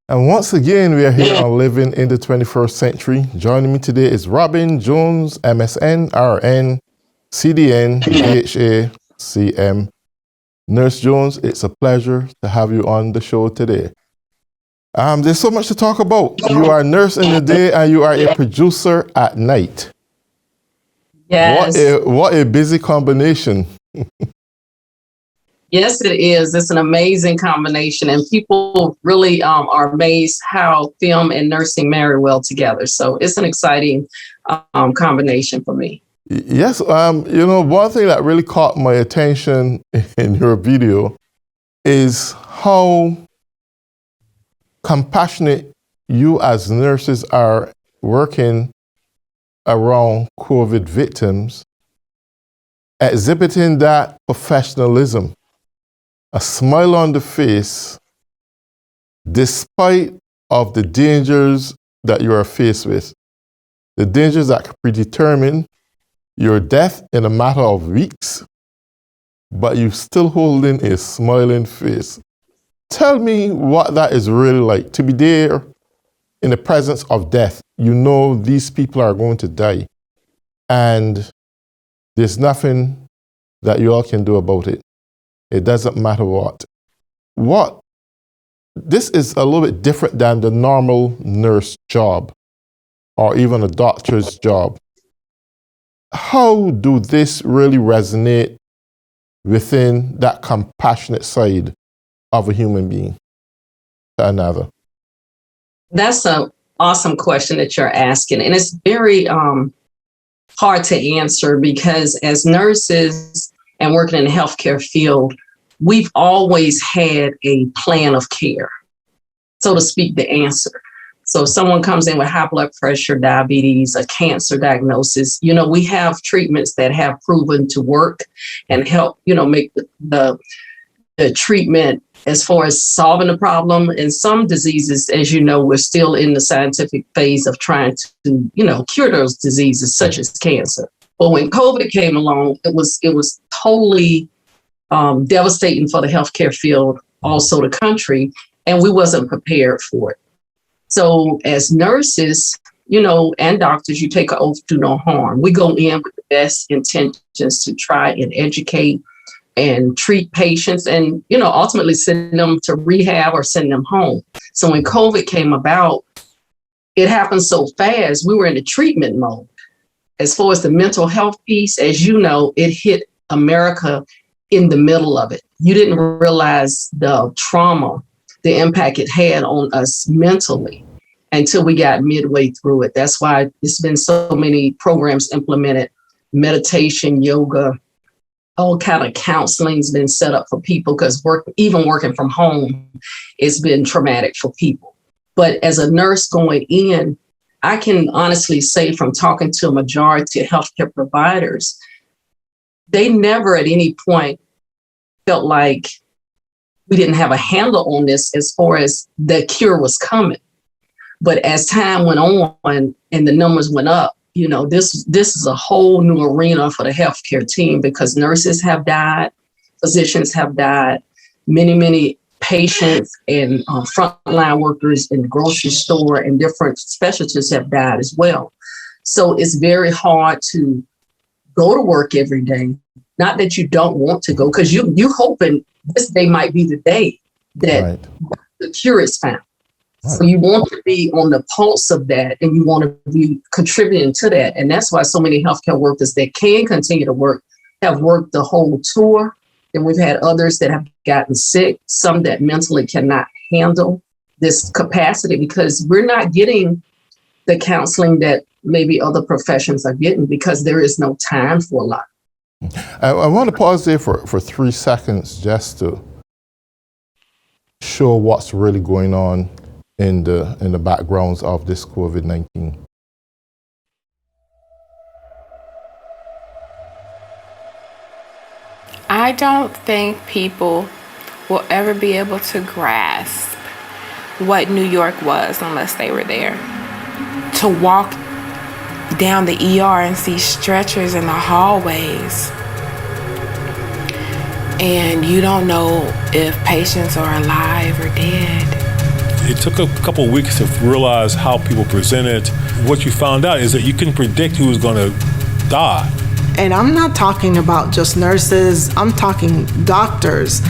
And once again, we are here on Living in the 21st Century. Joining me today is Robyn Jones, MSN, RN, CDN, DHA, CM. Nurse Jones, it's a pleasure to have you on the show today. There's so much to talk about. You are a nurse in the day and you are a producer at night. Yes. What a busy combination. Yes, it is. It's an amazing combination, and people really are amazed how film and nursing marry well together. So it's an exciting combination for me. Yes, one thing that really caught my attention in your video is how compassionate you as nurses are working around COVID victims, exhibiting that professionalism, a smile on the face, despite of the dangers that you are faced with, the dangers that could predetermine your death in a matter of weeks, but you still holding a smiling face. Tell me what that is really like, to be there in the presence of death. You know these people are going to die, and there's nothing that you all can do about it. It doesn't matter what. This is a little bit different than the normal nurse job or even a doctor's job. How do this really resonate within that compassionate side of a human being to another? That's an awesome question that you're asking. And it's very hard to answer because as nurses and working in the healthcare field, we've always had a plan of care, so to speak, the answer. So if someone comes in with high blood pressure, diabetes, a cancer diagnosis, we have treatments that have proven to work and help, make the treatment as far as solving the problem. In some diseases, as you know, we're still in the scientific phase of trying to, cure those diseases such as cancer. But when COVID came along, it was totally devastating for the healthcare field, also the country, and we wasn't prepared for it. So as nurses, and doctors, you take an oath to do no harm. We go in with the best intentions to try and educate and treat patients and, ultimately send them to rehab or send them home. So when COVID came about, it happened so fast, we were in the treatment mode. As far as the mental health piece, as you know, it hit America in the middle of it. You didn't realize the trauma, the impact it had on us mentally until we got midway through it. That's why there's been so many programs implemented, meditation, yoga, all kind of counseling's been set up for people because even working from home, it's been traumatic for people. But as a nurse going in, I can honestly say from talking to a majority of healthcare providers, they never at any point felt like we didn't have a handle on this as far as the cure was coming. But as time went on and the numbers went up, this is a whole new arena for the healthcare team because nurses have died, physicians have died, many patients and frontline workers in the grocery store and different specialties have died as well. So it's very hard to go to work every day. Not that you don't want to go, because you hoping this day might be the day that the cure is found. Right. So you want to be on the pulse of that and you want to be contributing to that. And that's why so many healthcare workers that can continue to work have worked the whole tour. And we've had others that have gotten sick, some that mentally cannot handle this capacity because we're not getting the counseling that maybe other professions are getting because there is no time for a lot. I want to pause there for 3 seconds just to show what's really going on in the backgrounds of this COVID-19. I don't think people will ever be able to grasp what New York was unless they were there. To walk down the ER and see stretchers in the hallways, and you don't know if patients are alive or dead. It took a couple of weeks to realize how people presented. What you found out is that you can predict who's going to die. And I'm not talking about just nurses, I'm talking doctors,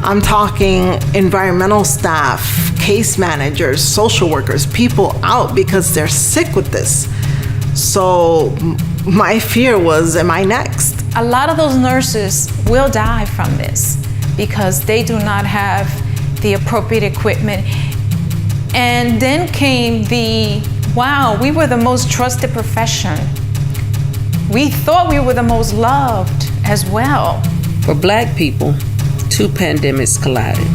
I'm talking environmental staff, case managers, social workers, people out because they're sick with this. So my fear was, am I next? A lot of those nurses will die from this because they do not have the appropriate equipment. And then came wow, we were the most trusted profession. We thought we were the most loved as well. For Black people, two pandemics collided.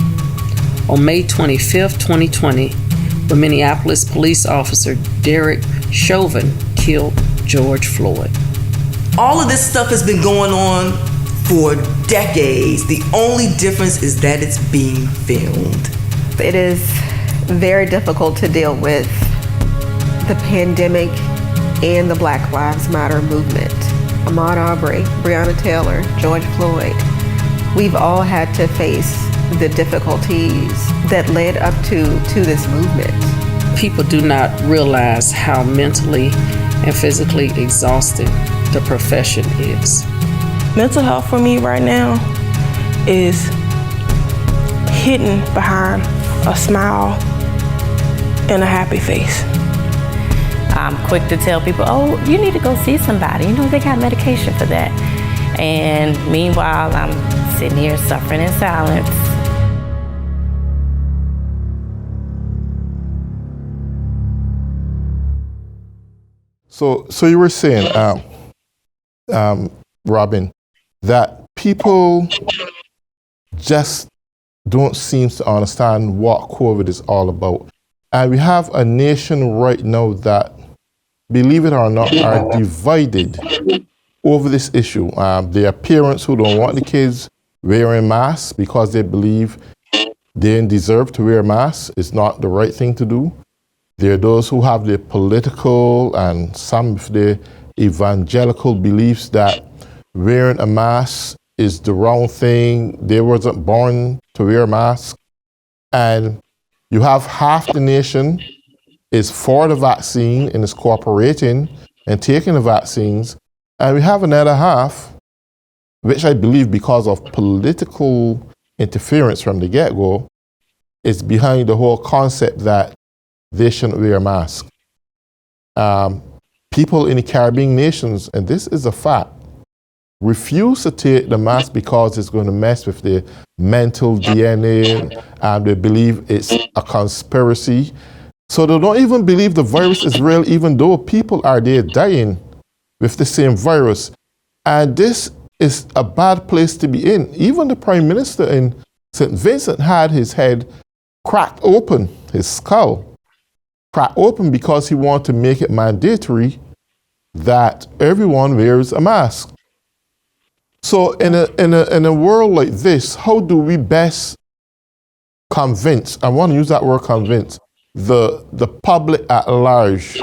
On May 25th, 2020, the Minneapolis police officer Derek Chauvin killed George Floyd. All of this stuff has been going on for decades. The only difference is that it's being filmed. It is very difficult to deal with the pandemic and the Black Lives Matter movement. Ahmaud Arbery, Breonna Taylor, George Floyd. We've all had to face the difficulties that led up to this movement. People do not realize how mentally and physically exhausting the profession is. Mental health for me right now is hidden behind a smile and a happy face. I'm quick to tell people, oh, you need to go see somebody. You know, they got medication for that. And meanwhile, I'm sitting here suffering in silence. So you were saying, Robyn, that people just don't seem to understand what COVID is all about. And we have a nation right now that, believe it or not, are divided over this issue. There are parents who don't want the kids wearing masks because they believe they deserve to wear masks. It's not the right thing to do. There are those who have the political and some of the evangelical beliefs that wearing a mask is the wrong thing. They wasn't born to wear a mask. And you have half the nation is for the vaccine and is cooperating and taking the vaccines. And we have another half, which I believe because of political interference from the get-go, is behind the whole concept that they shouldn't wear a mask. People in the Caribbean nations, and this is a fact, refuse to take the mask because it's going to mess with their mental DNA, and they believe it's a conspiracy. So they don't even believe the virus is real, even though people are there dying with the same virus. And this is a bad place to be in. Even the Prime Minister in St. Vincent had his head cracked open, his skull cracked open, because he wanted to make it mandatory that everyone wears a mask. So in a world like this, how do we best convince, I want to use that word convince, the public at large,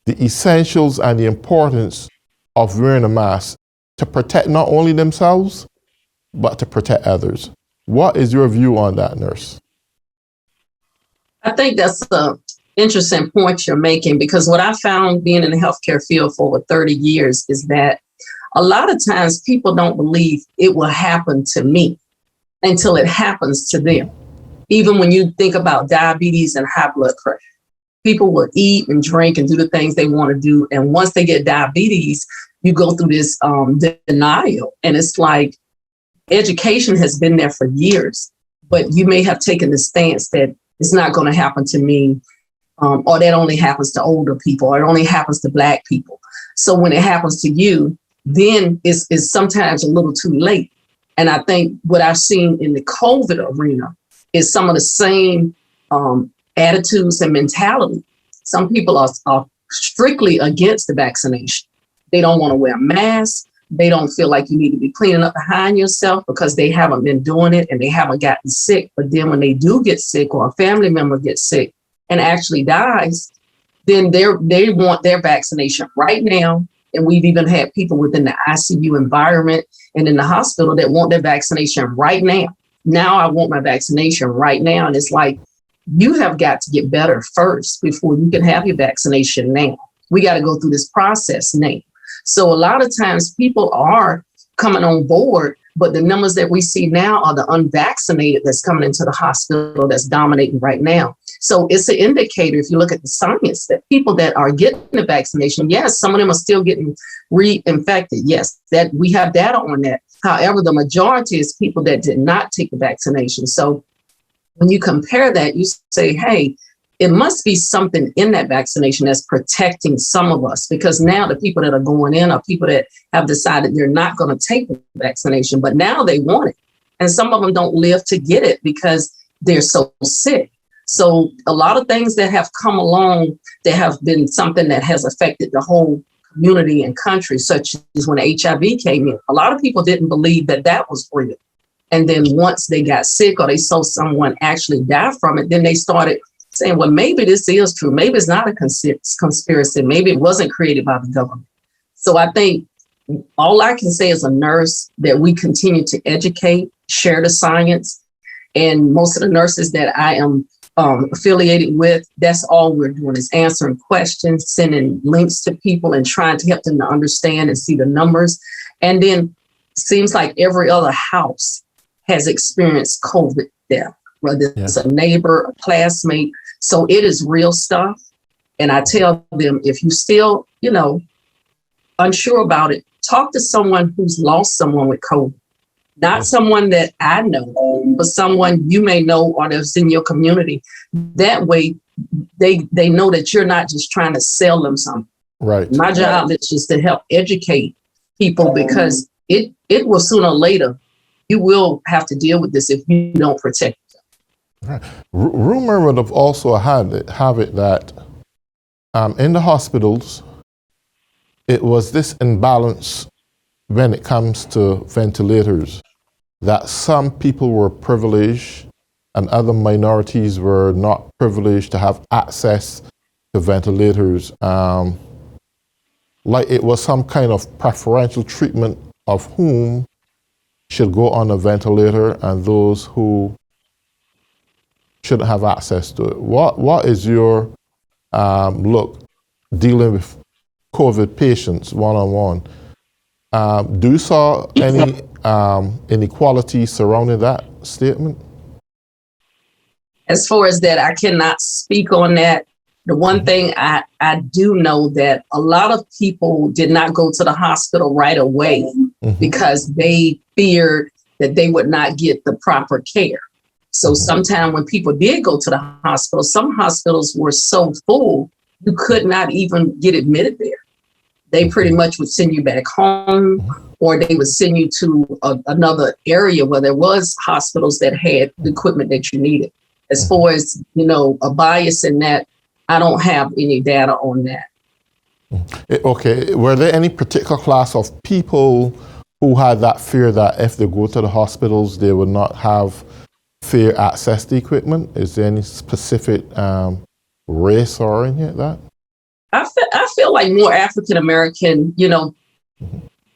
the essentials and the importance of wearing a mask to protect not only themselves, but to protect others? What is your view on that, nurse? I think that's an interesting point you're making, because what I found being in the healthcare field for over 30 years is that a lot of times people don't believe it will happen to me until it happens to them. Even when you think about diabetes and high blood pressure, people will eat and drink and do the things they want to do. And once they get diabetes, you go through this denial. And it's like education has been there for years, but you may have taken the stance that it's not going to happen to me, or that only happens to older people, or it only happens to Black people. So when it happens to you, then it's sometimes a little too late. And I think what I've seen in the COVID arena is some of the same attitudes and mentality. Some people are strictly against the vaccination. They don't want to wear a mask. They don't feel like you need to be cleaning up behind yourself because they haven't been doing it and they haven't gotten sick. But then when they do get sick, or a family member gets sick and actually dies, then they want their vaccination right now. And we've even had people within the ICU environment and in the hospital that want their vaccination right now. Now I want my vaccination right now. And it's like, you have got to get better first before you can have your vaccination now. We got to go through this process now. So a lot of times people are coming on board, but the numbers that we see now are the unvaccinated that's coming into the hospital that's dominating right now. So it's an indicator, if you look at the science, that people that are getting the vaccination, yes, some of them are still getting reinfected. Yes, that we have data on that. However, the majority is people that did not take the vaccination. So when you compare that, you say, hey, it must be something in that vaccination that's protecting some of us, because now the people that are going in are people that have decided they're not going to take the vaccination, but now they want it. And some of them don't live to get it because they're so sick. So a lot of things that have come along that have been something that has affected the whole community and country, such as when HIV came in. A lot of people didn't believe that that was real. And then once they got sick or they saw someone actually die from it, then they started saying, well, maybe this is true. Maybe it's not a conspiracy. Maybe it wasn't created by the government. So I think all I can say as a nurse that we continue to educate, share the science. And most of the nurses that I am affiliated with, that's all we're doing is answering questions, sending links to people and trying to help them to understand and see the numbers. And then seems like every other house has experienced COVID death, whether it's a neighbor, a classmate. So it is real stuff. And I tell them, if you still, unsure about it, talk to someone who's lost someone with COVID. Not someone that I know, but someone you may know or that's in your community. That way, they know that you're not just trying to sell them something. Right. My job is just to help educate people, because it will sooner or later, you will have to deal with this if you don't protect them. Right. Rumor would have also have it that in the hospitals, it was this imbalance when it comes to ventilators, that some people were privileged and other minorities were not privileged to have access to ventilators. Like it was some kind of preferential treatment of whom should go on a ventilator and those who shouldn't have access to it. What is your look dealing with COVID patients one-on-one? Do you saw any inequality surrounding that statement? As far as that, I cannot speak on that. The one thing I do know that a lot of people did not go to the hospital right away because they feared that they would not get the proper care. So sometime when people did go to the hospital, some hospitals were so full, you could not even get admitted there. They pretty much would send you back home, or they would send you to another area where there was hospitals that had the equipment that you needed. As far as, a bias in that, I don't have any data on that. Okay, were there any particular class of people who had that fear that if they go to the hospitals, they would not have fair access to equipment? Is there any specific race or anything like that? I feel like more African American,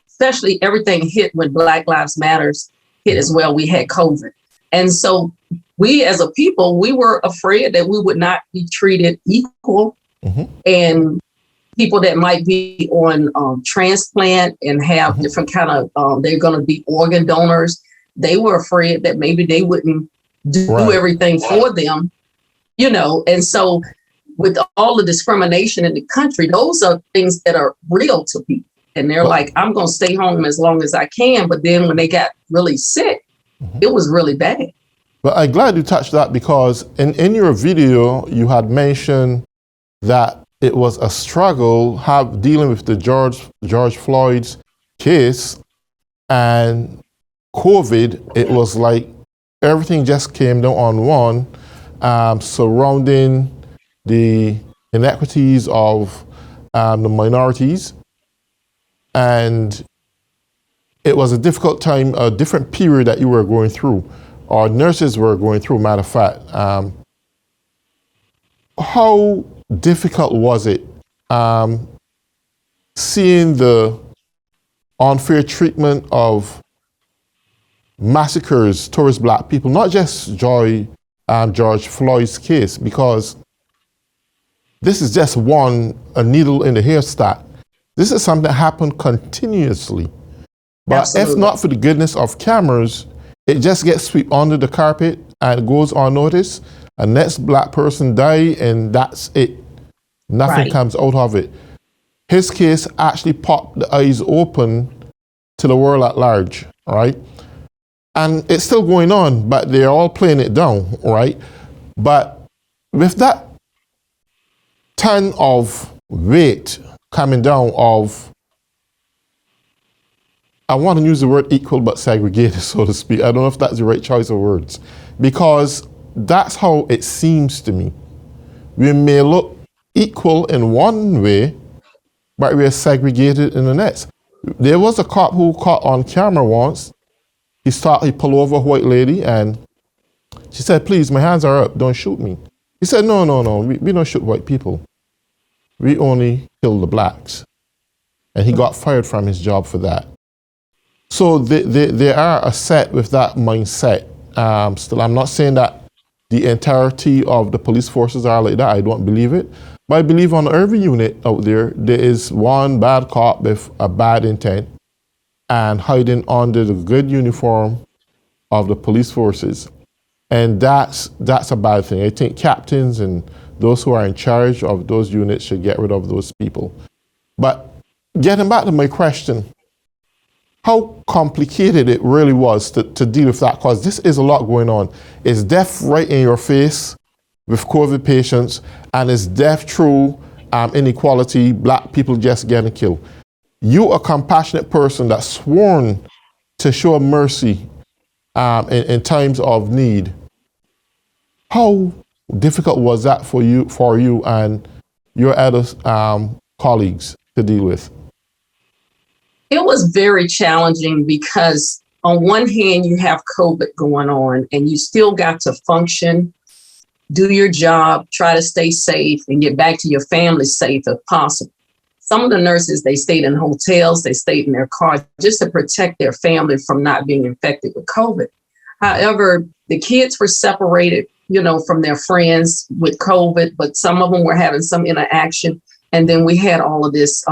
especially everything hit when Black Lives Matters hit as well. We had COVID. And so we as a people, we were afraid that we would not be treated equal. And people that might be on transplant and have different kind of, they're going to be organ donors. They were afraid that maybe they wouldn't do everything for them, and so with all the discrimination in the country, those are things that are real to people. And they're like, I'm going to stay home as long as I can. But then when they got really sick, it was really bad. But I'm glad you touched that, because in your video, you had mentioned that it was a struggle dealing with the George Floyd's case and COVID. It was like everything just came down on one, surrounding the inequities of the minorities. And it was a difficult time, a different period that you were going through, or nurses were going through, matter of fact. How difficult was it seeing the unfair treatment of massacres towards Black people, not just George George Floyd's case, because this is just a needle in the haystack. This is something that happened continuously. But Absolutely. if not for the goodness of cameras, it just gets swept under the carpet and goes unnoticed. A next black person die, and that's it. Nothing Right. comes out of it. His case actually popped the eyes open to the world at large, right? And it's still going on, but they're all playing it down, right? But with that ton of weight coming down of, I want to use the word equal but segregated, so to speak. I don't know if that's the right choice of words, because that's how it seems to me. We may look equal in one way, but we're segregated in the next. There was a cop who caught on camera once. He pulled over a white lady and she said, "Please, my hands are up, don't shoot me." He said, no, we don't shoot white people. We only kill the blacks. And he got fired from his job for that. So they are a set with that mindset. Still, I'm not saying that the entirety of the police forces are like that. I don't believe it. But I believe on every unit out there is one bad cop with a bad intent and hiding under the good uniform of the police forces. And that's a bad thing. I think captains and those who are in charge of those units should get rid of those people. But getting back to my question, how complicated it really was to deal with that, because this is a lot going on. It's death right in your face with COVID patients, and it's death through inequality, black people just getting killed. You, a compassionate person that's sworn to show mercy in times of need. How difficult was that for you and your other colleagues to deal with? It was very challenging because on one hand, you have COVID going on and you still got to function, do your job, try to stay safe and get back to your family safe if possible. Some of the nurses, they stayed in hotels, they stayed in their cars just to protect their family from not being infected with COVID. However, the kids were separated, from their friends with COVID, but some of them were having some interaction. And then we had all of this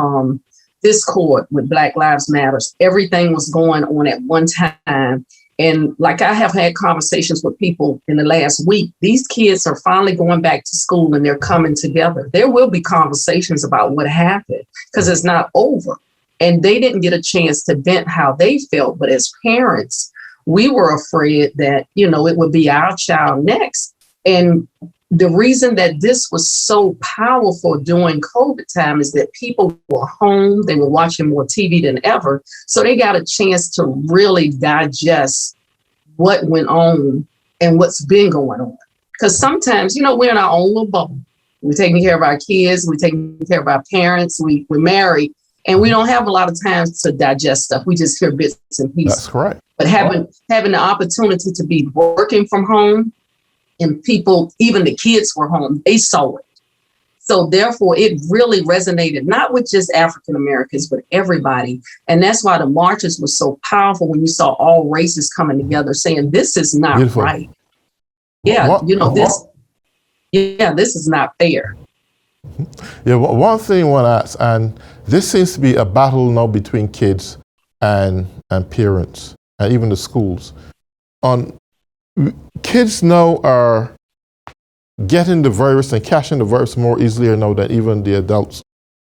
discord with Black Lives Matter. Everything was going on at one time. And like I have had conversations with people in the last week, these kids are finally going back to school and they're coming together. There will be conversations about what happened because it's not over. And they didn't get a chance to vent how they felt. But as parents, we were afraid that, it would be our child next. And the reason that this was so powerful during COVID time is that people were home, they were watching more TV than ever. So they got a chance to really digest what went on and what's been going on. Because sometimes, we're in our own little bubble. We're taking care of our kids, we're taking care of our parents, we're married, and we don't have a lot of time to digest stuff. We just hear bits and pieces. That's correct. But having the opportunity to be working from home, and people, even the kids were home, they saw it. So therefore, it really resonated, not with just African Americans, but everybody. And that's why the marches were so powerful when you saw all races coming together saying, this is not Beautiful. right. Yeah, this is not fair. Yeah, one thing I want to ask, and this seems to be a battle now between kids and parents, and even the schools. Kids now are getting the virus and catching the virus more easily now than even the adults.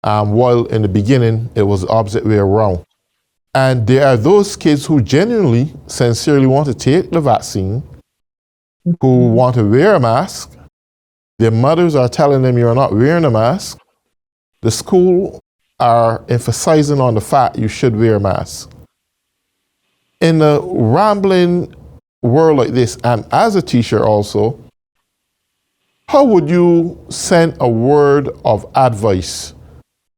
While in the beginning, it was the opposite way around. And there are those kids who genuinely, sincerely want to take the vaccine, who want to wear a mask. Their mothers are telling them you're not wearing a mask. The school are emphasizing on the fact you should wear a mask. In a rambling world like this, and as a teacher also, how would you send a word of advice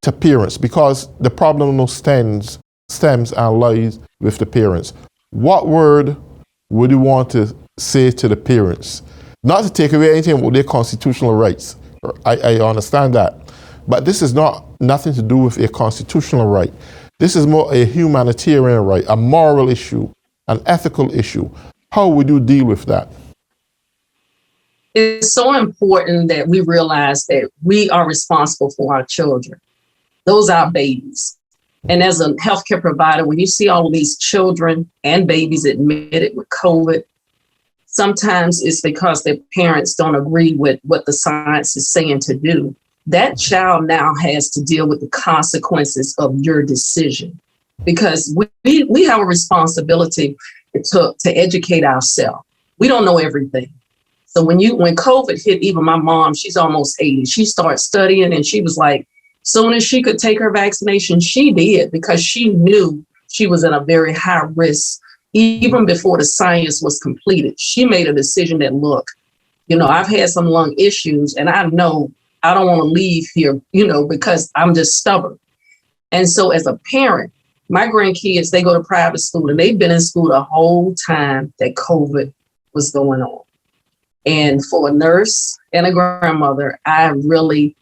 to parents? Because the problem now stems and lies with the parents. What word would you want to say to the parents? Not to take away anything with their constitutional rights. I understand that. But this is nothing to do with a constitutional right. This is more a humanitarian right, a moral issue, an ethical issue. How would you deal with that? it's so important that we realize that we are responsible for our children. Those are babies. And as a healthcare provider, when you see all of these children and babies admitted with COVID, sometimes it's because their parents don't agree with what the science is saying to do. That child now has to deal with the consequences of your decision, because we have a responsibility to educate ourselves. We don't know everything. So when COVID hit, even my mom, she's almost 80, she started studying, and she was like, soon as she could take her vaccination, she did, because she knew she was in a very high risk. Even before the science was completed, she made a decision that, look, I've had some lung issues, and I know I don't want to leave here, because I'm just stubborn. And so as a parent, my grandkids, they go to private school, and they've been in school the whole time that COVID was going on. And for a nurse and a grandmother, I really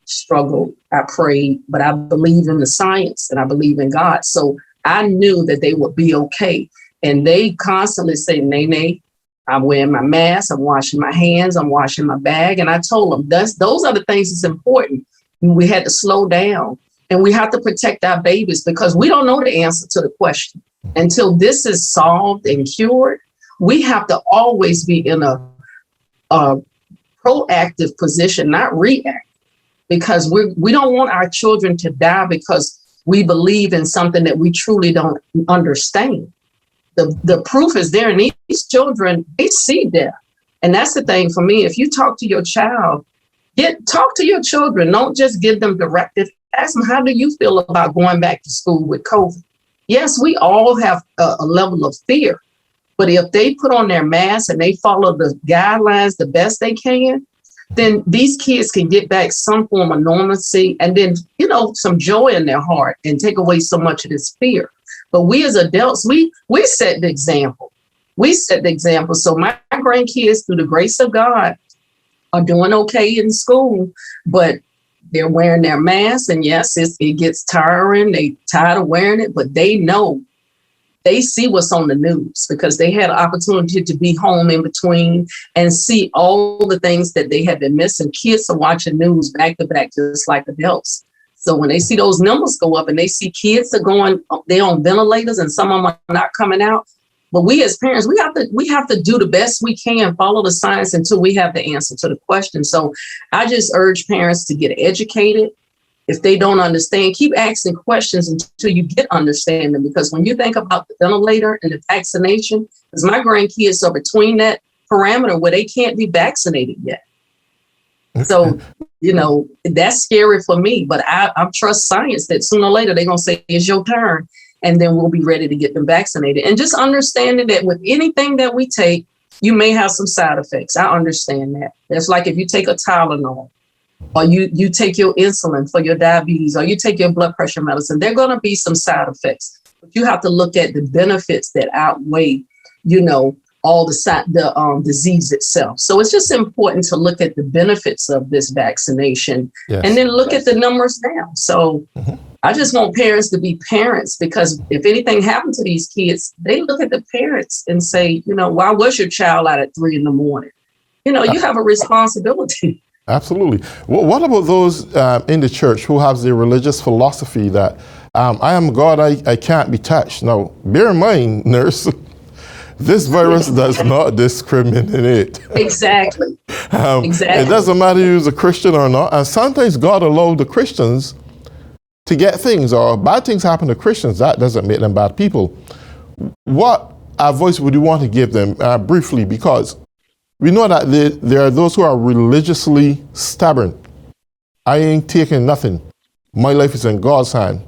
struggled. I prayed, but I believe in the science and I believe in God. So I knew that they would be okay. And they constantly say, Nene, I'm wearing my mask, I'm washing my hands, I'm washing my bag. And I told them those are the things that's important. We had to slow down, and we have to protect our babies, because we don't know the answer to the question. Until this is solved and cured, we have to always be in a proactive position, not reactive, because we don't want our children to die because we believe in something that we truly don't understand. The proof is there, and these children, they see death. And that's the thing for me. If you talk to your child, talk to your children. Don't just give them directive. Ask them, how do you feel about going back to school with COVID? Yes, we all have a level of fear, but if they put on their mask and they follow the guidelines the best they can, then these kids can get back some form of normalcy, and then, some joy in their heart, and take away so much of this fear. But we as adults, we set the example. We set the example. So my grandkids, through the grace of God, are doing okay in school, but they're wearing their masks. And yes, it gets tiring. They tired of wearing it, but they know, they see what's on the news, because they had an opportunity to be home in between and see all the things that they have been missing. Kids are watching news back to back, just like adults. So when they see those numbers go up, and they see kids they're on ventilators, and some of them are not coming out. But we as parents, we have to do the best we can, follow the science until we have the answer to the question. So I just urge parents to get educated. If they don't understand, keep asking questions until you get understanding. Because when you think about the ventilator and the vaccination, because my grandkids are between that parameter where they can't be vaccinated yet. So, that's scary for me, but I trust science that sooner or later they're going to say, it's your turn, and then we'll be ready to get them vaccinated. And just understanding that with anything that we take, you may have some side effects. I understand that. It's like if you take a Tylenol, or you take your insulin for your diabetes, or you take your blood pressure medicine, there are going to be some side effects. But you have to look at the benefits that outweigh, all the disease itself. So it's just important to look at the benefits of this vaccination, and then look at the numbers now. So I just want parents to be parents, because if anything happened to these kids, they look at the parents and say, why was your child out at 3 a.m? You have a responsibility. Absolutely. What about those in the church who have the religious philosophy that I am God, I can't be touched? Now, bear in mind, nurse, this virus does not discriminate. Exactly. Exactly. It doesn't matter if you're a Christian or not. And sometimes God allowed the Christians to get things, or bad things happen to Christians. That doesn't make them bad people. What advice would you want to give them briefly? Because we know that there are those who are religiously stubborn. I ain't taking nothing. My life is in God's hand,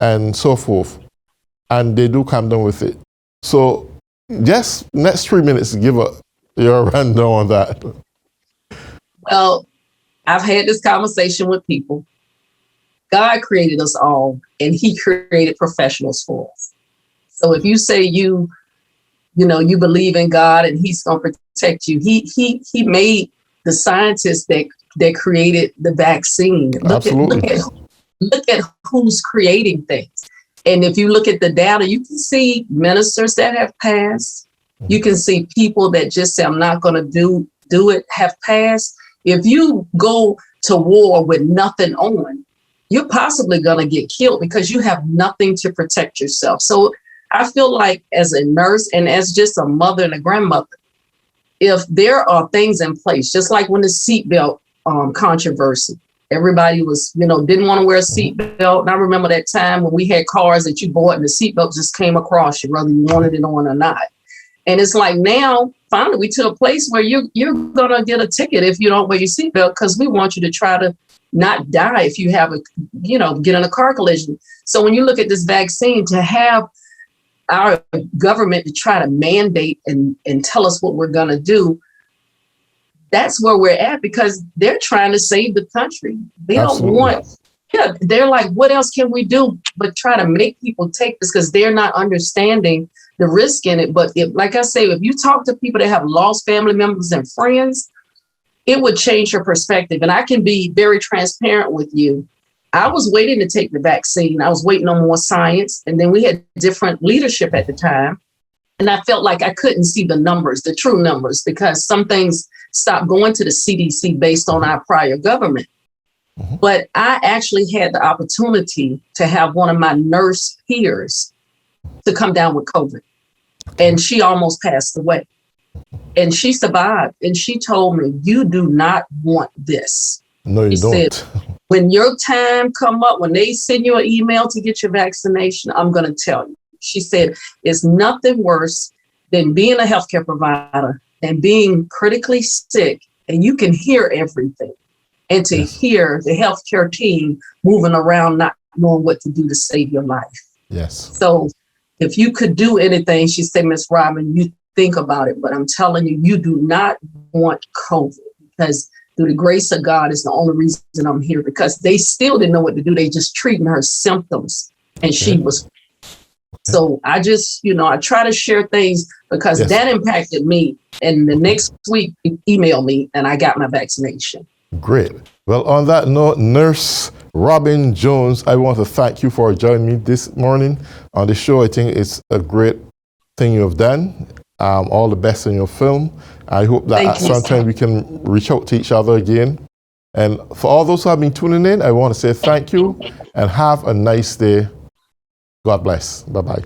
and so forth. And they do come down with it. So just next 3 minutes, give your rundown on that. Well, I've had this conversation with people. God created us all, and He created professionals for us. So if you say you believe in God and He's going to protect you, He made the scientists that created the vaccine. Absolutely. Look at who's creating things. And if you look at the data, you can see ministers that have passed. You can see people that just say, I'm not going to do do it have passed. If you go to war with nothing on, you're possibly going to get killed because you have nothing to protect yourself. So I feel like as a nurse and as just a mother and a grandmother, if there are things in place, just like when the seatbelt controversy, everybody was, didn't want to wear a seatbelt. And I remember that time when we had cars that you bought and the seatbelt just came across you, whether you wanted it on or not. And it's like now, finally, we to a place where you're going to get a ticket if you don't wear your seatbelt because we want you to try to not die if you have get in a car collision. So when you look at this vaccine, to have our government to try to mandate and tell us what we're going to do, that's where we're at because they're trying to save the country. They don't want, they're like, what else can we do but try to make people take this because they're not understanding the risk in it. But like I say, if you talk to people that have lost family members and friends, it would change your perspective. And I can be very transparent with you. I was waiting to take the vaccine. I was waiting on more science. And then we had different leadership at the time. And I felt like I couldn't see the numbers, the true numbers, because some things stopped going to the CDC based on our prior government. But I actually had the opportunity to have one of my nurse peers to come down with COVID. And she almost passed away. And she survived. And she told me, you do not want this. No, you don't. Said, when your time come up, when they send you an email to get your vaccination, I'm going to tell you. She said, it's nothing worse than being a healthcare provider and being critically sick and you can hear everything. And to hear the healthcare team moving around, not knowing what to do to save your life. Yes. So if you could do anything, she said, Miss Robyn, you think about it. But I'm telling you, you do not want COVID because through the grace of God is the only reason I'm here because they still didn't know what to do. They just treating her symptoms and she was. So I just, I try to share things because that impacted me. And the next week, emailed me and I got my vaccination. Great. Well, on that note, Nurse Robyn Jones, I want to thank you for joining me this morning on the show. I think it's a great thing you have done. All the best in your film. I hope that at some time we can reach out to each other again. And for all those who have been tuning in, I want to say thank you and have a nice day. God bless. Bye-bye.